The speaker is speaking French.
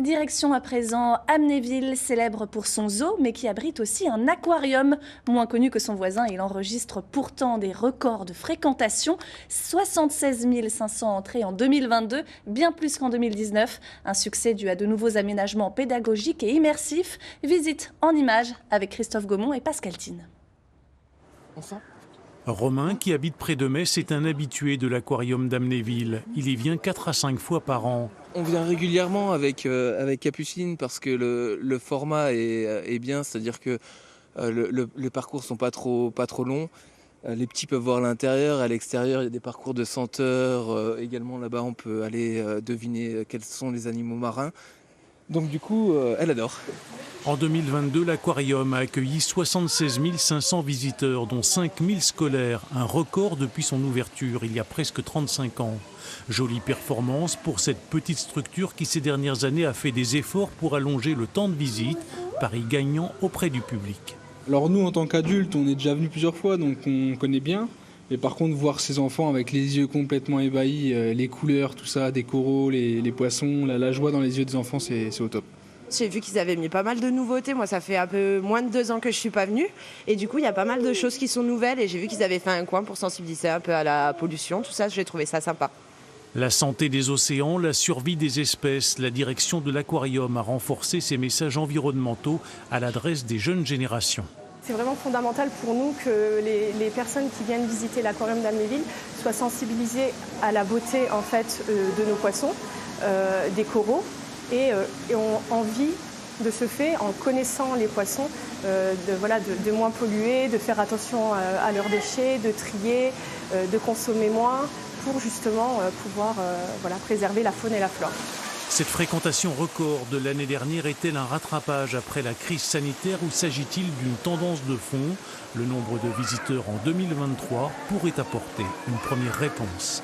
Direction à présent Amnéville, célèbre pour son zoo, mais qui abrite aussi un aquarium. Moins connu que son voisin, il enregistre pourtant des records de fréquentation. 76 500 entrées en 2022, bien plus qu'en 2019. Un succès dû à de nouveaux aménagements pédagogiques et immersifs. Visite en images avec Christophe Gaumont et Pascal Thine. Romain, qui habite près de Metz, est un habitué de l'aquarium d'Amnéville. Il y vient 4 à 5 fois par an. On vient régulièrement avec Capucine parce que le format est bien, c'est-à-dire que les parcours sont pas trop longs. Les petits peuvent voir l'intérieur, à l'extérieur il y a des parcours de senteurs. Également là-bas on peut aller deviner quels sont les animaux marins. Donc du coup, elle adore. En 2022, l'aquarium a accueilli 76 500 visiteurs, dont 5 000 scolaires, un record depuis son ouverture il y a presque 35 ans. Jolie performance pour cette petite structure qui ces dernières années a fait des efforts pour allonger le temps de visite, pari gagnant auprès du public. Alors nous, en tant qu'adultes, on est déjà venus plusieurs fois, donc on connaît bien. Mais par contre, voir ces enfants avec les yeux complètement ébahis, les couleurs, tout ça, des coraux, les poissons, la joie dans les yeux des enfants, c'est au top. J'ai vu qu'ils avaient mis pas mal de nouveautés. Moi, ça fait un peu moins de 2 ans que je suis pas venue. Et du coup, il y a pas mal de choses qui sont nouvelles. Et j'ai vu qu'ils avaient fait un coin pour sensibiliser un peu à la pollution. Tout ça, j'ai trouvé ça sympa. La santé des océans, la survie des espèces, la direction de l'aquarium a renforcé ses messages environnementaux à l'adresse des jeunes générations. C'est vraiment fondamental pour nous que les personnes qui viennent visiter l'aquarium d'Amnéville soient sensibilisées à la beauté en fait, de nos poissons, des coraux, et ont envie de ce fait, en connaissant les poissons, de moins polluer, de faire attention à leurs déchets, de trier, de consommer moins, pour justement pouvoir préserver la faune et la flore. Cette fréquentation record de l'année dernière est-elle un rattrapage après la crise sanitaire ou s'agit-il d'une tendance de fond? Le nombre de visiteurs en 2023 pourrait apporter une première réponse.